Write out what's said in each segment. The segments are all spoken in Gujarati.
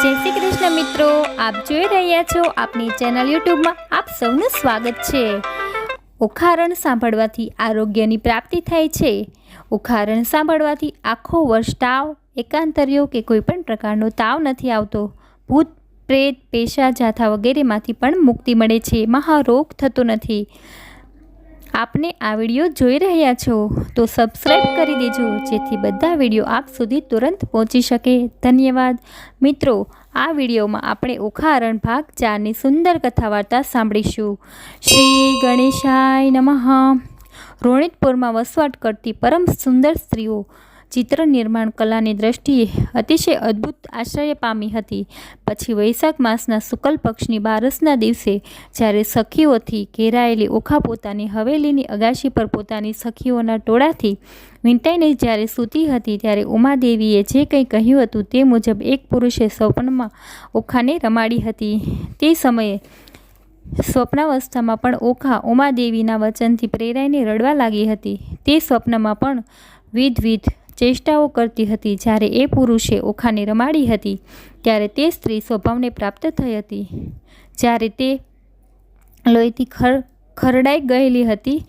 જય શ્રી કૃષ્ણ મિત્રો, આપ જોઈ રહ્યા છો આપની ચેનલ યુટ્યુબમાં આપ સૌનું સ્વાગત છે। ઉખારણ સાંભળવાથી આરોગ્યની પ્રાપ્તિ થાય છે। ઉખારણ સાંભળવાથી આખો વર્ષ તાવ, એકાંતરિયો કે કોઈ પણ પ્રકારનો તાવ નથી આવતો। ભૂત, પ્રેત, પેશા, જાથા વગેરેમાંથી પણ મુક્તિ મળે છે। મહારોગ થતો નથી। આપને આ વિડીયો જોઈ રહ્યા છો તો સબસ્ક્રાઈબ કરી દેજો, જેથી બધા વિડીયો આપ સુધી તુરંત પહોંચી શકે। ધન્યવાદ મિત્રો। આ વિડીયોમાં આપણે ઉખારણ ભાગ 4ની સુંદર કથા વાર્તા સાંભળીશું। શ્રી ગણેશાય નમઃ। રોણિતપુરમાં વસવાટ કરતી પરમ સુંદર સ્ત્રીઓ ચિત્ર નિર્માણ કલાની દ્રષ્ટિએ અતિશય અદ્ભુત આશ્ચર્ય પામી હતી। પછી વૈશાખ માસના શુક્લ પક્ષની બારસના દિવસે જ્યારે સખીઓથી ઘેરાયેલી ઓખા પોતાની હવેલીની અગાશી પર પોતાની સખીઓના ટોળાથી વીંટાઈને જ્યારે સૂતી હતી, ત્યારે ઉમાદેવીએ જે કંઈ કહ્યું હતું તે મુજબ એક પુરુષે સ્વપ્નમાં ઓખાને રમાડી હતી। તે સમયે સ્વપ્નાવસ્થામાં પણ ઓખા ઉમાદેવીના વચનથી પ્રેરાઈને રડવા લાગી હતી। તે સ્વપ્નમાં પણ વિધવિધ ચેષ્ટાઓ કરતી હતી। જ્યારે એ પુરુષે ઓખાને રમાડી હતી ત્યારે તે સ્ત્રી સ્વભાવને પ્રાપ્ત થઈ હતી। જ્યારે તે લોહીથી ખરડાઈ ગયેલી હતી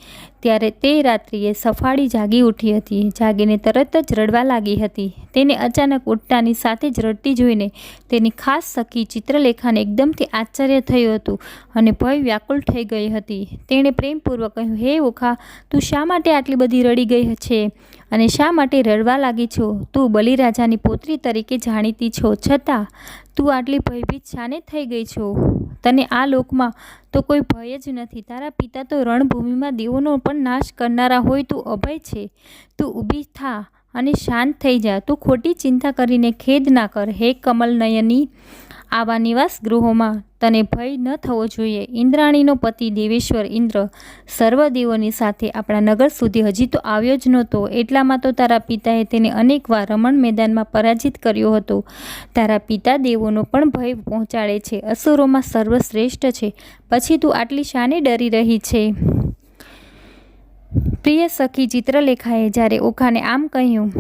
ત્યારે તે રાત્રિએ સફાળી જાગી ઉઠી હતી। જાગીને તરત જ રડવા લાગી હતી। તેને અચાનક ઉઠતાની સાથે જ રડતી જોઈને તેની ખાસ સખી ચિત્રલેખાને એકદમથી આશ્ચર્ય થયું હતું અને ભય વ્યાકુળ થઈ ગઈ હતી। તેણે પ્રેમપૂર્વક કહ્યું, હે ઓખા, તું શા માટે આટલી બધી રડી ગઈ છે અને શા માટે રડવા લાગી છો? તું બલિરાજાની પૌત્રી તરીકે જાણીતી છો, છતાં તું આટલી ભયભીત શાને થઈ ગઈ છો? તને આ લોકમાં તો કોઈ ભય જ નથી। તારા પિતા તો રણભૂમિમાં દેવોનો પણ નાશ કરનારા હોય। તું અભય છે। તું ઊભી થા અને શાંત થઈ જા। તું ખોટી ચિંતા કરીને ખેદ ના કર। હે કમલ નયની, આવા નિવાસ ગૃહોમાં તને ભય ન થવો જોઈએ। ઇન્દ્રાણીનો પતિ દેવેશ્વર ઇન્દ્ર સર્વદેવોની સાથે આપણા નગર સુધી હજી તો આવ્યો જ નહોતો, એટલામાં તો તારા પિતાએ તેને અનેકવાર રમણ મેદાનમાં પરાજિત કર્યો હતો। તારા પિતા દેવોનો પણ ભય પહોંચાડે છે, અસુરોમાં સર્વશ્રેષ્ઠ છે, પછી તું આટલી શાને ડરી રહી છે? પ્રિય સખી ચિત્રલેખાએ જ્યારે ઓખાને આમ કહ્યું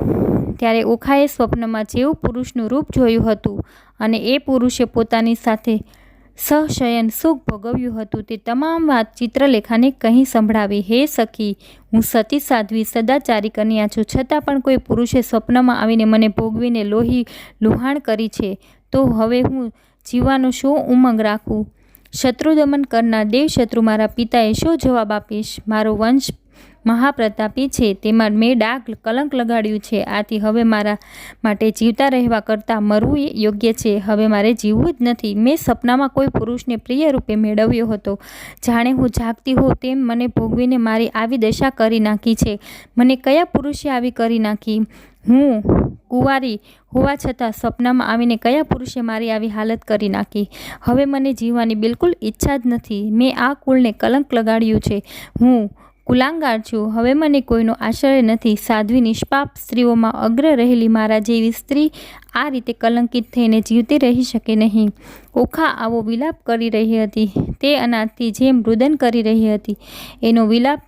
ત્યારે ઓખાએ સ્વપ્નમાં જેવું પુરુષનું રૂપ જોયું હતું અને એ પુરુષે પોતાની સાથે સહશયન સુખ ભોગવ્યું હતું તે તમામ વાત ચિત્રલેખાને કહી સંભળાવી। હે સખી, હું સતી સાધ્વી સદાચારી કન્યા છું, છતાં પણ કોઈ પુરુષે સ્વપ્નમાં આવીને મને ભોગવીને લોહી લુહાણ કરી છે, તો હવે હું જીવવાનો શું ઉમંગ રાખું? શત્રુદમન કરનાર દેવશત્રુ મારા પિતાએ શું જવાબ આપીશ? મારો વંશ મહાપ્રતાપી છે, તેમાં મેં ડાઘ કલંક લગાડ્યું છે। આથી હવે મારા માટે જીવતા રહેવા કરતાં મરવું યોગ્ય છે। હવે મારે જીવવું જ નથી। મેં સપનામાં કોઈ પુરુષને પ્રિય રૂપે મેળવ્યો હતો, જાણે હું જાગતી હોઉં તેમ મને ભોગવીને મારી આવી દશા કરી નાખી છે। મને કયા પુરુષે આવી કરી નાખી? હું કુંવારી હોવા છતાં સપનામાં આવીને કયા પુરુષે મારી આવી હાલત કરી નાખી? હવે મને જીવવાની બિલકુલ ઈચ્છા જ નથી। મેં આ કુળને કલંક લગાડ્યું છે। હું કુલાંગાર છું। હવે મને કોઈનો આશ્રય નથી। સાધ્વી નિષ્પાપ સ્ત્રીઓમાં અગ્ર રહેલી મારા જેવી સ્ત્રી આ રીતે કલંકિત થઈને જીવતી રહી શકે નહીં। ઓખા આવો વિલાપ કરી રહી હતી। તે અનાથથી જેમ રુદન કરી રહી હતી। એનો વિલાપ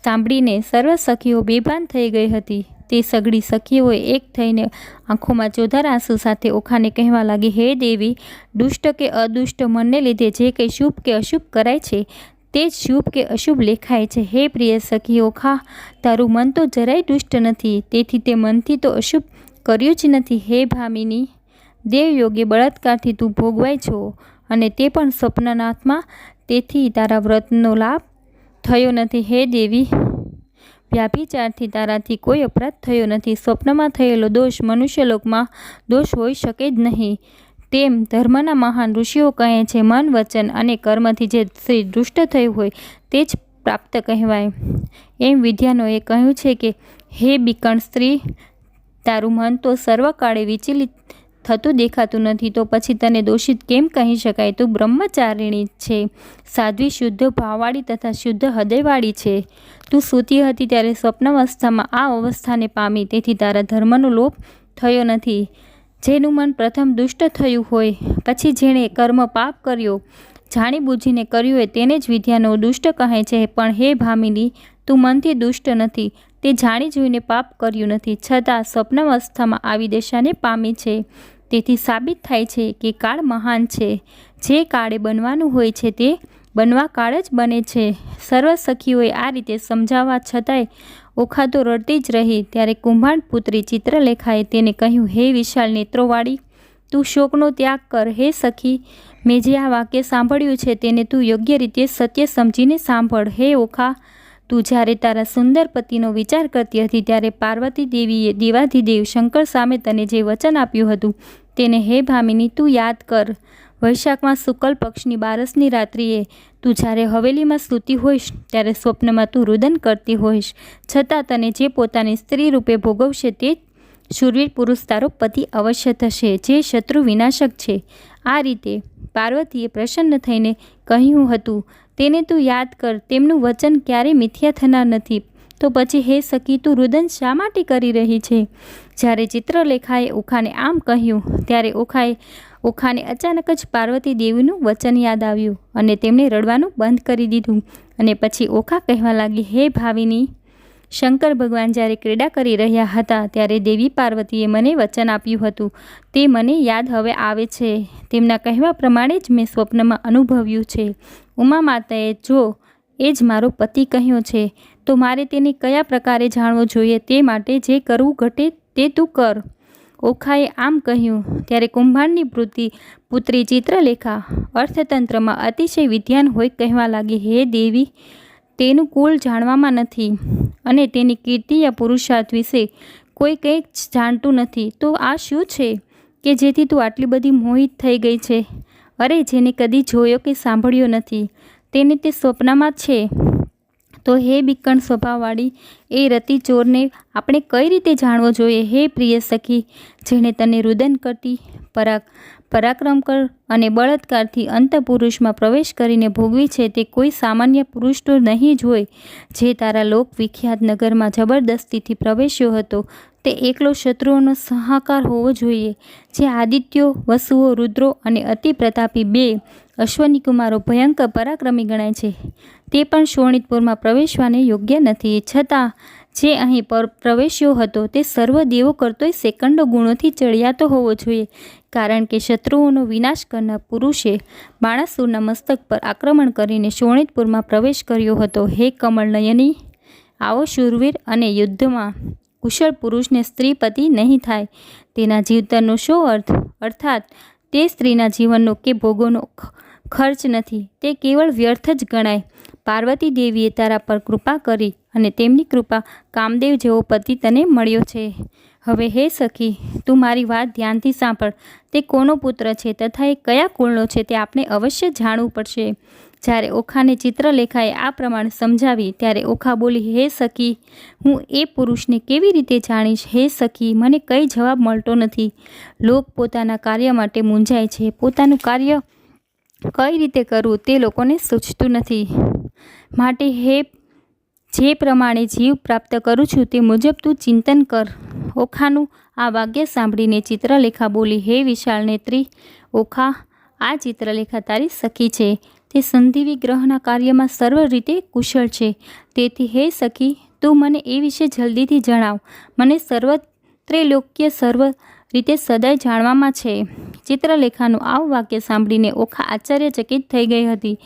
સાંભળીને સર્વ સખીઓ બેભાન થઈ ગઈ હતી। તે સઘળી સખીઓએ એક થઈને આંખોમાં ચોધાર આંસુ સાથે ઓખાને કહેવા લાગી, હે દેવી, દુષ્ટ કે અદુષ્ટ મનને લીધે જે કંઈ શુભ કે અશુભ કરાય છે તે જ શુભ કે અશુભ લેખાય છે। હે પ્રિય સખી ઓખા, તારું મન તો જરાય દુષ્ટ નથી, તેથી તે મનથી તો અશુભ કર્યું જ નથી। હે ભામિની, દેવયોગે બળાત્કારથી તું ભોગવાય છો અને તે પણ સ્વપ્નનાથમાં, તેથી તારા વ્રતનો લાભ થયો નથી। હે દેવી, વ્યાભિચારથી તારાથી કોઈ અપરાધ થયો નથી। સ્વપ્નમાં થયેલો દોષ મનુષ્યલોકમાં દોષ હોઈ શકે જ નહીં। તેમ ધર્મના મહાન ઋષિઓ કહે છે, મન, વચન અને કર્મથી જે સ્ત્રી દુષ્ટ થયું હોય તે જ પ્રાપ્ત કહેવાય। એમ વિદ્યાનોએ કહ્યું છે કે હે બીકણ સ્ત્રી, તારું મન તો સર્વકાળે વિચલિત થતું દેખાતું નથી, તો પછી તને દોષિત કેમ કહી શકાય? તું બ્રહ્મચારિણી છે, સાધ્વી, શુદ્ધ ભાવવાળી તથા શુદ્ધ હૃદયવાળી છે। તું સૂતી હતી ત્યારે સ્વપ્નાવસ્થામાં આ અવસ્થાને પામી, તેથી તારા ધર્મનો લોપ થયો નથી। જેનું મન પ્રથમ દુષ્ટ થયું હોય, પછી જેણે કર્મ પાપ કર્યો, જાણી બૂજીને કર્યું હોય તેને જ વિદ્યાનો દુષ્ટ કહે છે। પણ હે ભામિની, તું મનથી દુષ્ટ નથી, તે જાણી જોઈને પાપ કર્યું નથી, છતાં સ્વપ્નાવસ્થામાં આવી દશાને પામી છે। તેથી સાબિત થાય છે કે કાળ મહાન છે. જે કાળે બનવાનું હોય છે તે બનવા કાળ જ બને છે. સર્વ સખીઓએ આ રીતે સમજાવવા છતાંય ઓખા તો રડતી જ રહી. ત્યારે કુંભાર પુત્રી ચિત્રલેખાએ તેને કહ્યું, હે વિશાળ નેત્રોવાળી, તું શોકનો ત્યાગ કર. હે સખી, મેં જે આ વાક્ય સાંભળ્યું છે તેને તું યોગ્ય રીતે સત્ય સમજીને સાંભળ. હે ઓખા, તું જ્યારે તારા સુંદર પતિનો વિચાર કરતી હતી ત્યારે પાર્વતી દેવીએ દેવાધિદેવ શંકર સામે તને જે વચન આપ્યું હતું તેને હે ભામિની તું યાદ કર. વૈશાખમાં શુક્લ પક્ષની બારસની રાત્રિએ તું જ્યારે હવેલીમાં સૂતી હોઈશ ત્યારે સ્વપ્નમાં તું રુદન કરતી હોઈશ, છતાં તને જે પોતાની સ્ત્રી રૂપે ભોગવશે તે શૂરવીર પુરુષ તારો પતિ અવશ્ય થશે, જે શત્રુ વિનાશક છે. આ રીતે પાર્વતીએ પ્રસન્ન થઈને કહ્યું હતું તેને તું યાદ કર. તેમનું વચન ક્યારેય મિથ્યા થનાર નથી. તો પછી હે સખી, તું રુદન શા માટે કરી રહી છે? જ્યારે ચિત્રલેખાએ ઓખાને આમ કહ્યું ત્યારે ઓખાને અચાનક જ પાર્વતી દેવીનું વચન યાદ આવ્યું અને તેમણે રડવાનું બંધ કરી દીધું. અને પછી ઓખા કહેવા લાગી, હે ભાવિની, શંકર ભગવાન જ્યારે ક્રીડા કરી રહ્યા હતા ત્યારે દેવી પાર્વતીએ મને વચન આપ્યું હતું તે મને યાદ હવે આવે છે. તેમના કહેવા પ્રમાણે જ મેં સ્વપ્નમાં અનુભવ્યું છે. ઉમા માતાએ જો એ જ મારો પતિ કહ્યો છે તો મારે તેને કયા પ્રકારે જાણવો જોઈએ તે માટે જે કરવું ઘટે તે તું કર. ઓખાએ આમ કહ્યું ત્યારે કુંભારની પુત્રી ચિત્રલેખા અર્થતંત્રમાં અતિશય વિદ્વાન હોય કહેવા લાગી, હે દેવી, તેનું કુળ જાણવામાં નથી અને તેની કીર્તિ યા પુરુષાર્થ વિશે કોઈ કંઈ જ જાણતું નથી. તો આ શું છે કે જેથી તું આટલી બધી મોહિત થઈ ગઈ છે? અરે, જેને કદી જોયો કે સાંભળ્યો નથી તેને તે સ્વપ્નમાં છે. તો હે બીકણ સ્વભાવવાળી એ રતિ ચોરને આપણે કઈ રીતે જાણવો જોઈએ? હે પ્રિય સખી, જેણે તને રુદન કરતી પરાક્રમ કર અને બળાત્કારથી અંતઃપુરુષમાં પ્રવેશ કરીને ભોગવી છે તે કોઈ સામાન્ય પુરુષ તો નહીં જ હોય. જે તારા લોક વિખ્યાત નગરમાં જબરદસ્તીથી પ્રવેશ્યો હતો તે એકલો શત્રુઓનો સહાકાર હોવો જોઈએ. જે આદિત્યો, વસુઓ, રુદ્રો અને અતિ પ્રતાપી 2 અશ્વની કુમારો ભયંકર પરાક્રમી ગણાય છે તે પણ શોણિતપુરમાં પ્રવેશવાને યોગ્ય નથી. છતાં જે અહીં પ્રવેશ્યો હતો તે સર્વ દેવો કરતોય સેકન્ડો ગુણોથી ચડિયાતો હોવો જોઈએ, કારણ કે શત્રુઓનો વિનાશ કરનાર પુરુષે બાણાસુરના મસ્તક પર આક્રમણ કરીને શોણિતપુરમાં પ્રવેશ કર્યો હતો. હે કમળનયની, આવો શૂરવીર અને યુદ્ધમાં કુશળ પુરુષને સ્ત્રીપતિ નહીં થાય તેના જીવતરનો શો અર્થ? અર્થાત તે સ્ત્રીના જીવનનો કે ભોગોનો ખર્ચ નથી, તે કેવળ વ્યર્થ જ ગણાય. પાર્વતી દેવીએ તારા પર કૃપા કરી અને તેમની કૃપા કામદેવ જેવો પતિ તને મળ્યો છે. હવે હે સખી, તું મારી વાત ધ્યાનથી સાંભળ. તે કોનો પુત્ર છે તથા એ કયા કુળનો છે તે આપણે અવશ્ય જાણવું પડશે. જ્યારે ઓખાને ચિત્રલેખાએ આ પ્રમાણે સમજાવી ત્યારે ઓખા બોલી, હે સખી, હું એ પુરુષને કેવી રીતે જાણીશ? હે સખી, મને કંઈ જવાબ મળતો નથી. લોક પોતાના કાર્ય માટે મૂંઝાય છે. પોતાનું કાર્ય કઈ રીતે કરવું તે લોકોને સૂચતું નથી. માટે હે, જે પ્રમાણે જીવ પ્રાપ્ત કરું છું તે મુજબ તું ચિંતન કર. ઓખાનું આ વાક્ય સાંભળીને ચિત્રલેખા બોલી, હે વિશાળ નેત્રી ઓખા, આ ચિત્રલેખા તારી સખી છે. તે સંધિ વિગ્રહના કાર્યમાં સર્વ રીતે કુશળ છે. તેથી હે સખી, તું મને એ વિશે જલ્દીથી જણાવ. મને સર્વત્રૈલોક્ય સર્વ રીતે સદાય જાણવામાં છે. ચિત્રલેખાનું આવું વાક્ય સાંભળીને ઓખા આશ્ચર્યચકિત થઈ ગઈ હતી.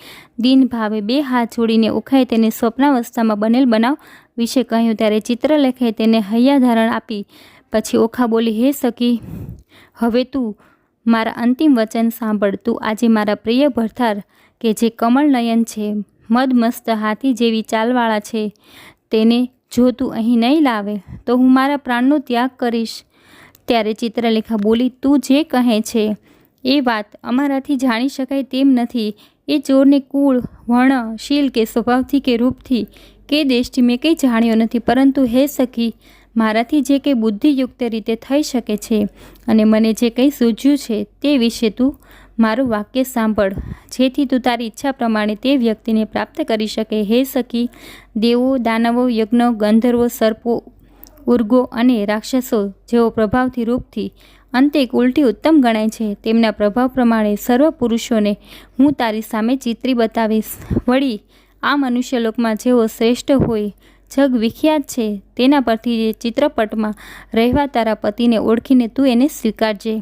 દીન ભાવે 2 હાથ જોડીને ઓખાએ તેને સ્વપ્નાવસ્થામાં બનેલ બનાવ વિશે કહ્યું. ત્યારે ચિત્રલેખાએ તેને હૈયાધારણ આપી. પછી ઓખા બોલી, હે સખી, હવે તું મારા અંતિમ વચન સાંભળ. તું આજે મારા પ્રિય ભરથાર કે જે કમળનયન છે, મદમસ્ત હાથી જેવી ચાલવાળા છે, તેને જો તું અહીં નહીં લાવે તો હું મારા પ્રાણનો ત્યાગ કરીશ. ત્યારે ચિત્રલેખા બોલી, તું જે કહે છે એ વાત અમારાથી જાણી શકાય તેમ નથી. એ ચોરને કુળ, વર્ણ, શીલ કે સ્વભાવથી કે રૂપથી કે દેશથી મેં કંઈ જાણ્યો નથી. પરંતુ હે સખી, મારાથી જે કંઈ બુદ્ધિયુક્ત રીતે થઈ શકે છે અને મને જે કંઈ સૂઝ્યું છે તે વિશે તું મારું વાક્ય સાંભળ, જેથી તું તારી ઈચ્છા પ્રમાણે તે વ્યક્તિને પ્રાપ્ત કરી શકે. હે સખી, દેવો, દાનવો, યજ્ઞ, ગંધર્વો, સર્પો, ઉર્ગો અને રાક્ષસો જેઓ પ્રભાવથી રૂપથી અંતે ઉલટી ઉત્તમ ગણાય છે, તેમના પ્રભાવ પ્રમાણે સર્વ પુરુષોને હું તારી સામે ચિત્રી બતાવીશ. વળી આ મનુષ્યલોકમાં જેઓ શ્રેષ્ઠ હોય, જગ વિખ્યાત છે, તેના પરથી જે ચિત્રપટમાં રહેવા તારા પતિને ઓળખીને તું એને સ્વીકારજે.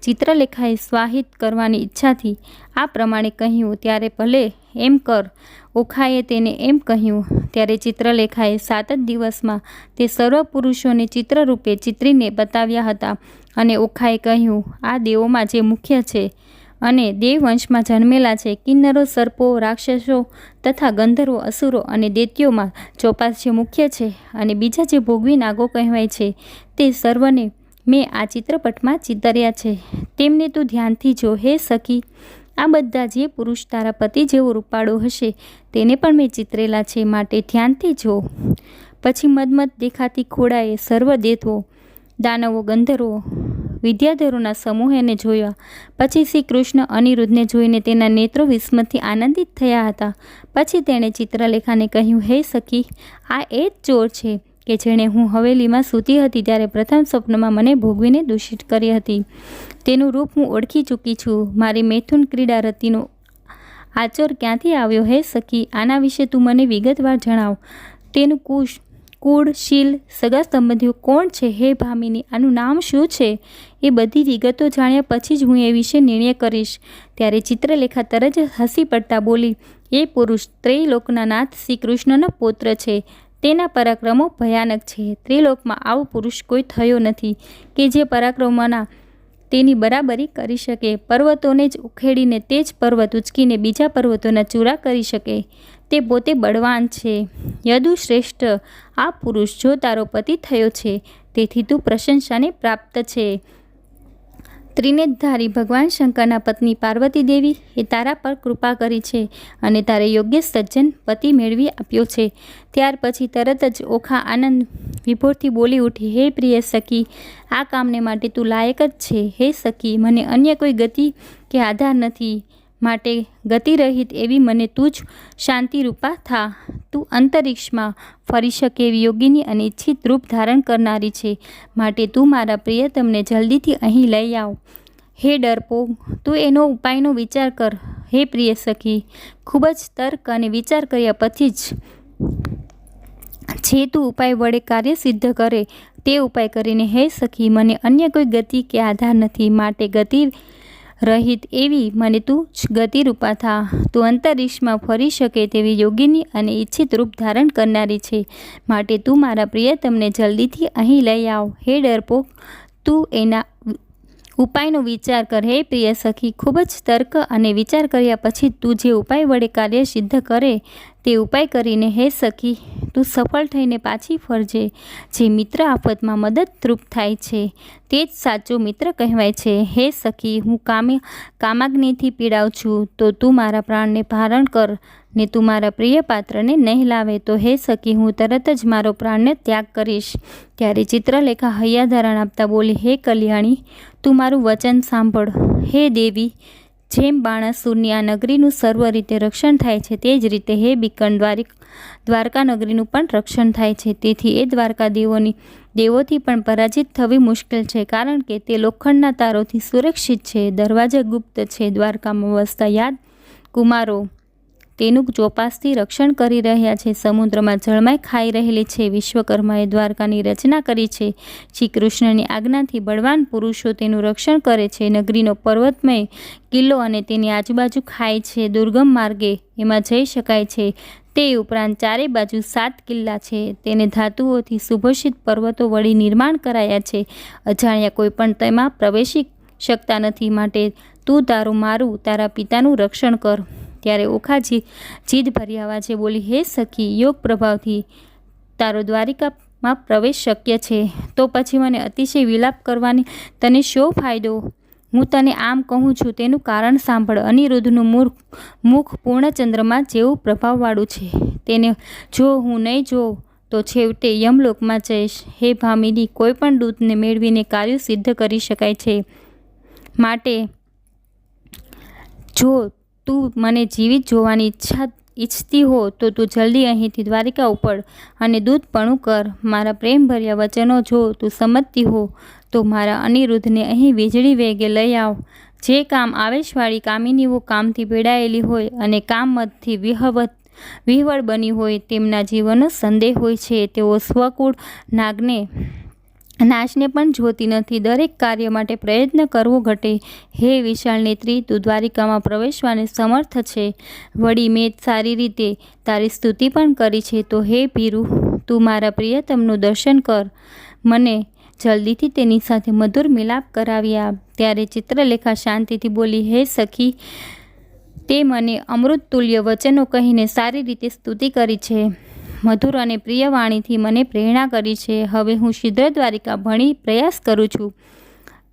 ચિત્રલેખાએ સ્વાહિત કરવાની ઈચ્છાથી આ પ્રમાણે કહ્યું. ત્યારે ભલે એમ કર, ઓખાએ તેને એમ કહ્યું. ત્યારે ચિત્રલેખાએ 7 જ દિવસમાં તે સર્વ પુરુષોને ચિત્રરૂપે ચિત્રીને બતાવ્યા હતા. અને ઓખાએ કહ્યું, આ દેવોમાં જે મુખ્ય છે અને દેવવંશમાં જન્મેલા છે, કિન્નરો, સર્પો, રાક્ષસો તથા ગંધર્વો, અસુરો અને દૈત્યોમાં ચોપાસ જે મુખ્ય છે અને બીજા જે ભોગવી નાગો કહેવાય છે, તે સર્વને મેં આ ચિત્રપટમાં ચિતર્યા છે. તેમને તું ધ્યાનથી જો હે સખી. આ બધા જે પુરુષ તારા પતિ જેવો રૂપાળો હશે તેને પણ મેં ચિતરેલા છે, માટે ધ્યાનથી જો. પછી મદમદ દેખાતી ખોડાએ સર્વ દેવો, દાનવો, ગંધર્વો, વિદ્યાધરોના સમૂહ એને જોયા. પછી શ્રી કૃષ્ણ અનિરુદ્ધને જોઈને તેના નેત્રો વિસ્મયથી આનંદિત થયા હતા. પછી તેણે ચિત્રલેખાને કહ્યું, હે સખી, આ એ જ ચોર છે કે જેણે હું હવેલીમાં સૂતી હતી ત્યારે પ્રથમ સ્વપ્નમાં મને ભોગવીને દૂષિત કરી હતી. તેનું રૂપ હું ઓળખી ચૂકી છું. મારી મૈથુન ક્રીડા રતિનો આચોર ક્યાંથી આવ્યો હે સખી? આના વિશે તું મને વિગતવાર જણાવ. તેનું કુળ, શીલ, સગા સંબંધીઓ કોણ છે હે ભામિની? આનું નામ શું છે? એ બધી વિગતો જાણ્યા પછી જ હું એ વિશે નિર્ણય કરીશ. ત્યારે ચિત્રલેખા તરત જ હસી પડતા બોલી, એ પુરુષ ત્રૈલોકના નાથ શ્રી કૃષ્ણનો પૌત્ર છે. તેના પરાક્રમો ભયાનક છે. ત્રિલોકમાં આવો પુરુષ કોઈ થયો નથી કે જે પરાક્રમોના તેની બરાબરી કરી શકે. પર્વતોને જ ઉખેડીને તે જ પર્વત ઉચકીને બીજા પર્વતોના ચૂરા કરી શકે. તે પોતે બળવાન છે. યદુ શ્રેષ્ઠ, આ પુરુષ જો તારો પતિ થયો છે તેથી તું પ્રશંસાને પ્રાપ્ત છે. ત્રિનેત્રધારી ભગવાન શંકરના પત્ની પાર્વતી દેવી એ તારા પર કૃપા કરી છે અને તારે યોગ્ય સજ્જન પતિ મેળવી આપ્યો છે. ત્યાર પછી તરત જ ઓખા આનંદ વિભોરથી બોલી ઉઠી, હે પ્રિય સખી, આ કામને માટે તું લાયક જ છે. હે સખી, મને અન્ય કોઈ ગતિ કે આધાર નથી, માટે ગતિરહિત એવી મને તું જ શાંતિરૂપા થા. તું અંતરિક્ષમાં ફરી શકે એવી યોગીની અને ઈચ્છિત રૂપ ધારણ કરનારી છે, માટે તું મારા પ્રિયતમને જલ્દીથી અહીં લઈ આવ. હે ડરપોક, તું એનો ઉપાયનો વિચાર કર. હે પ્રિય સખી, ખૂબ જ તર્ક અને વિચાર કર્યા પછી જ જે તું ઉપાય વડે કાર્ય સિદ્ધ કરે તે ઉપાય કરીને હે સખી, મને અન્ય કોઈ ગતિ કે આધાર નથી, માટે ગતિ રહિત એવી મને તું જ ગતિરૂપા થા. તું અંતરિક્ષમાં ફરી શકે તેવી યોગીની અને ઈચ્છિત રૂપ ધારણ કરનારી છે, માટે તું મારા પ્રિયતમને જલ્દીથી અહીં લઈ આવ. હે ડરપોક, તું એના ઉપાયનો વિચાર કર. હે પ્રિય સખી, ખૂબ જ તર્ક અને વિચાર કર્યા પછી તું જે ઉપાય વડે કાર્ય સિદ્ધ કરે તે ઉપાય કરીને હે સખી, તું સફળ થઈને પાછી ફરજે. જે મિત્ર આફતમાં મદદરૂપ થાય છે તે જ સાચો મિત્ર કહેવાય છે. હે સખી, હું કામાગ્નિથી પીડાઉં છું, તો તું મારા પ્રાણને ધારણ કર ને તું મારા પ્રિય પાત્રને નહીં લાવે તો હે સખી, હું તરત જ મારો પ્રાણને ત્યાગ કરીશ. ત્યારે ચિત્રલેખા હૈયાધારણ આપતા બોલી, હે કલ્યાણી, તું મારું વચન સાંભળ. હે દેવી, જેમ બાણાસુરની આ નગરીનું સર્વ રીતે રક્ષણ થાય છે તે જ રીતે હે બીકન દ્વારકા નગરીનું પણ રક્ષણ થાય છે. તેથી એ દ્વારકા દેવોથી પણ પરાજિત થવી મુશ્કેલ છે, કારણ કે તે લોખંડના તારોથી સુરક્ષિત છે. દરવાજા ગુપ્ત છે. દ્વારકામાં વસતા યાદ કુમારો તેનું ચોપાસથી રક્ષણ કરી રહ્યા છે. સમુદ્રમાં જળમાય ખાઈ રહેલી છે. વિશ્વકર્માએ દ્વારકાની રચના કરી છે. શ્રી કૃષ્ણની આજ્ઞાથી બળવાન પુરુષો તેનું રક્ષણ કરે છે. નગરીનો પર્વતમય કિલ્લો અને તેની આજુબાજુ ખાય છે. દુર્ગમ માર્ગે એમાં જઈ શકાય છે. તે ઉપરાંત ચારે બાજુ 7 કિલ્લા છે. તેને ધાતુઓથી સુભૂષિત પર્વતો વળી નિર્માણ કરાયા છે. અજાણ્યા કોઈ પણ તેમાં પ્રવેશી શકતા નથી, માટે તું મારું તારા પિતાનું રક્ષણ કર. ત્યારે ઓખા જીદ ભર્યા અવાજે બોલી, હે સખી, યોગ પ્રભાવથી તારો દ્વારિકામાં પ્રવેશ શક્ય છે, તો પછી મને અતિશય વિલાપ કરવાની તને શો ફાયદો? હું તને આમ કહું છું તેનું કારણ સાંભળ. અનિરુદ્ધનું મુખ પૂર્ણચંદ્રમા જેવું પ્રભાવવાળું છે. તેને જો હું નહીં જોઉં તો છેવટે યમલોકમાં જઈશ. હે ભામિની, કોઈ પણ દૂતને મેળવીને કાર્ય સિદ્ધ કરી શકાય છે, માટે જો તું મને જીવિત જોવાની ઈચ્છતી હો તો તું જલ્દી અહીંથી દ્વારિકા ઉપડ અને દૂતપણું કર. મારા પ્રેમભર્યા વચનો જો તું સમજતી હો તો મારા અનિરુદ્ધને અહીં વીજળી વેગે લઈ આવ. જે કામ આવેશવાળી કામિનીઓ કામથી પીડાયેલી હોય અને કામમદથી વિહવળ બની હોય તેમના જીવનનો સંદેહ હોય છે. તેઓ સ્વકુળ નાગને નાશને પણ જોતી નથી, દરેક કાર્ય માટે પ્રયત્ન કરવો ઘટે. હે વિશાળ નેત્રી, તું દ્વારિકામાં પ્રવેશવાને સમર્થ છે. વળી મેં સારી રીતે તારી સ્તુતિ પણ કરી છે. તો હે ભીરુ, તું મારા પ્રિયતમનું દર્શન કર, મને જલ્દીથી તેની સાથે મધુર મિલાપ કરાવી આપ. ત્યારે ચિત્રલેખા શાંતિથી બોલી, હે સખી, તે મને અમૃત તુલ્ય વચનો કહીને સારી રીતે સ્તુતિ કરી છે. મધુર અને પ્રિય વાણીથી મને પ્રેરણા કરી છે. હવે હું શીઘ્ર દ્વારિકા ભણી પ્રયાસ કરું છું.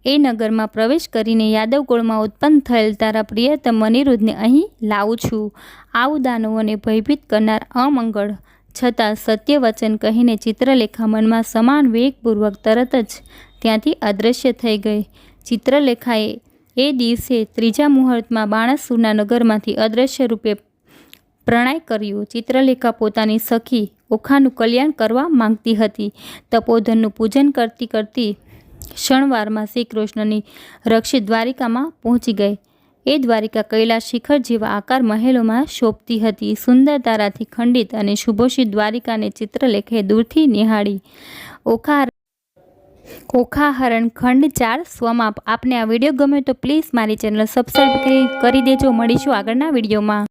એ નગરમાં પ્રવેશ કરીને યાદવ કુળમાં ઉત્પન્ન થયેલ તારા પ્રિયતમ અનિરુદ્ધને અહીં લાવું છું. આવું દાનવોને ભયભીત કરનાર અમંગળ છતાં સત્ય વચન કહીને ચિત્રલેખા મનમાં સમાન વેગપૂર્વક તરત જ ત્યાંથી અદૃશ્ય થઈ ગઈ. ચિત્રલેખાએ એ દિવસે ત્રીજા મુહૂર્તમાં બાણાસુરના નગરમાંથી અદૃશ્ય રૂપે પ્રણય કર્યું. ચિત્રલેખા પોતાની સખી ઓખાનું કલ્યાણ કરવા માંગતી હતી. તપોધનનું પૂજન કરતી કરતી ક્ષણવારમાં શ્રીકૃષ્ણની રક્ષિત દ્વારિકામાં પહોંચી ગઈ. એ દ્વારિકા કૈલાસ શિખર જેવા આકાર મહેલોમાં શોભતી હતી. સુંદર તારાથી ખંડિત અને સુભોષિત દ્વારિકાને ચિત્રલેખાએ દૂરથી નિહાળી. ઓખાહરણ ખંડ 4 સમાપ્ત. આપને આ વિડીયો ગમે તો પ્લીઝ મારી ચેનલ સબસ્ક્રાઈબ કરી દેજો. મળીશું આગળના વિડીયોમાં.